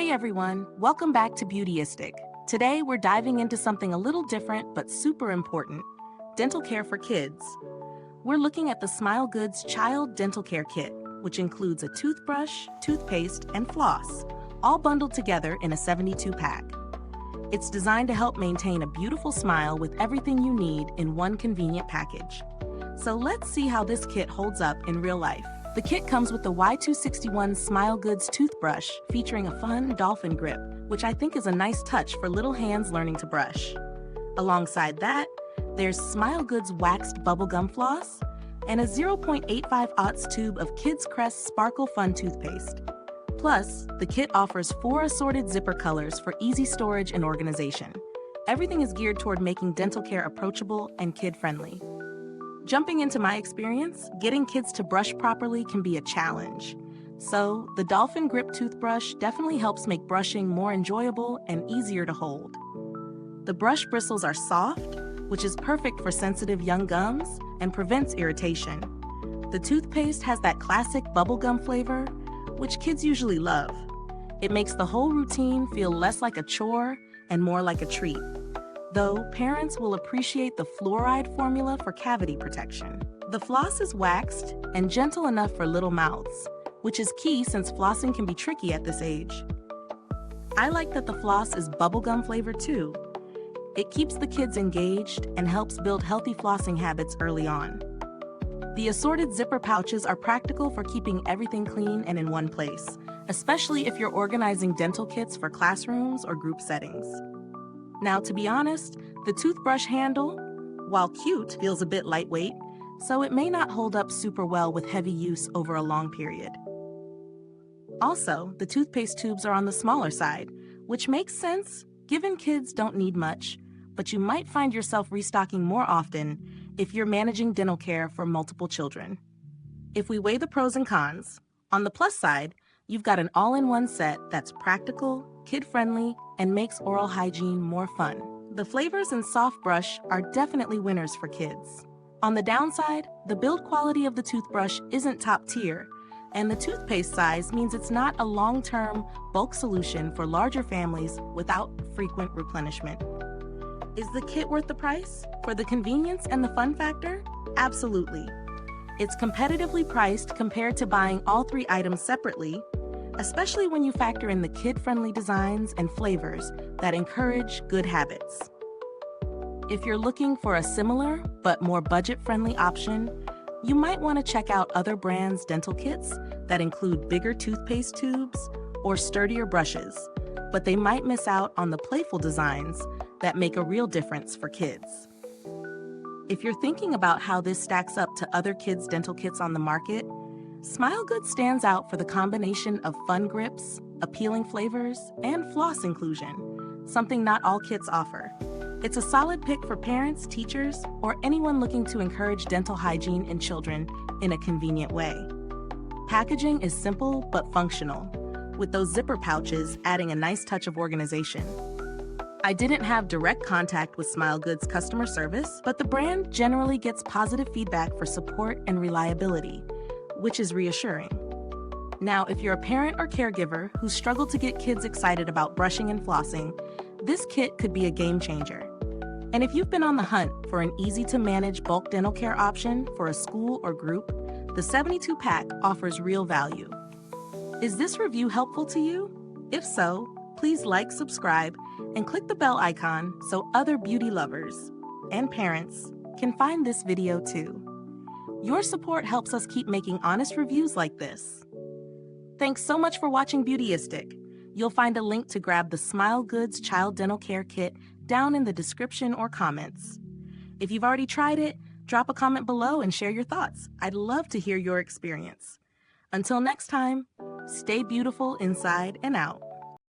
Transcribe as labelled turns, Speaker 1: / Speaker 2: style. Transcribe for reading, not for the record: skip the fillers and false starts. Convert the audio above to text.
Speaker 1: Hey everyone, welcome back to Beautyistic. Today we're diving into something a little different but super important, dental care for kids. We're looking at the SmileGoods Child Dental Care Kit, which includes a toothbrush, toothpaste, and floss, all bundled together in a 72-pack. It's designed to help maintain a beautiful smile with everything you need in one convenient package. So let's see how this kit holds up in real life. The kit comes with the Y261 SmileGoods toothbrush featuring a fun dolphin grip, which I think is a nice touch for little hands learning to brush. Alongside that, there's SmileGoods waxed bubblegum floss and a 0.85 tube of Kids Crest Sparkle Fun toothpaste. Plus, the kit offers 4 assorted zipper colors for easy storage and organization. Everything is geared toward making dental care approachable and kid-friendly. Jumping into my experience, getting kids to brush properly can be a challenge. So, the Dolphin Grip toothbrush definitely helps make brushing more enjoyable and easier to hold. The brush bristles are soft, which is perfect for sensitive young gums and prevents irritation. The toothpaste has that classic bubblegum flavor, which kids usually love. It makes the whole routine feel less like a chore and more like a treat. Though parents will appreciate the fluoride formula for cavity protection. The floss is waxed and gentle enough for little mouths, which is key since flossing can be tricky at this age. I like that the floss is bubblegum flavored too. It keeps the kids engaged and helps build healthy flossing habits early on. The assorted zipper pouches are practical for keeping everything clean and in one place, especially if you're organizing dental kits for classrooms or group settings. Now, to be honest, the toothbrush handle, while cute, feels a bit lightweight, so it may not hold up super well with heavy use over a long period. Also, the toothpaste tubes are on the smaller side, which makes sense given kids don't need much, but you might find yourself restocking more often if you're managing dental care for multiple children. If we weigh the pros and cons, on the plus side, you've got an all-in-one set that's practical, kid-friendly, and makes oral hygiene more fun. The flavors and soft brush are definitely winners for kids. On the downside, the build quality of the toothbrush isn't top tier, and the toothpaste size means it's not a long-term bulk solution for larger families without frequent replenishment. Is the kit worth the price? For the convenience and the fun factor? Absolutely. It's competitively priced compared to buying all 3 items separately, especially when you factor in the kid-friendly designs and flavors that encourage good habits. If you're looking for a similar but more budget-friendly option, you might want to check out other brands' dental kits that include bigger toothpaste tubes or sturdier brushes, but they might miss out on the playful designs that make a real difference for kids. If you're thinking about how this stacks up to other kids' dental kits on the market, SmileGoods stands out for the combination of fun grips, appealing flavors, and floss inclusion, something not all kits offer. It's a solid pick for parents, teachers, or anyone looking to encourage dental hygiene in children in a convenient way. Packaging is simple but functional, with those zipper pouches adding a nice touch of organization. I didn't have direct contact with SmileGoods customer service, but the brand generally gets positive feedback for support and reliability, which is reassuring. Now, if you're a parent or caregiver who struggle to get kids excited about brushing and flossing, this kit could be a game changer. And if you've been on the hunt for an easy-to-manage bulk dental care option for a school or group, the 72-pack offers real value. Is this review helpful to you? If so, please like, subscribe, and click the bell icon so other beauty lovers and parents can find this video too. Your support helps us keep making honest reviews like this. Thanks so much for watching Beautyistic. You'll find a link to grab the SmileGoods Child Dental Care Kit down in the description or comments. If you've already tried it, drop a comment below and share your thoughts. I'd love to hear your experience. Until next time, stay beautiful inside and out.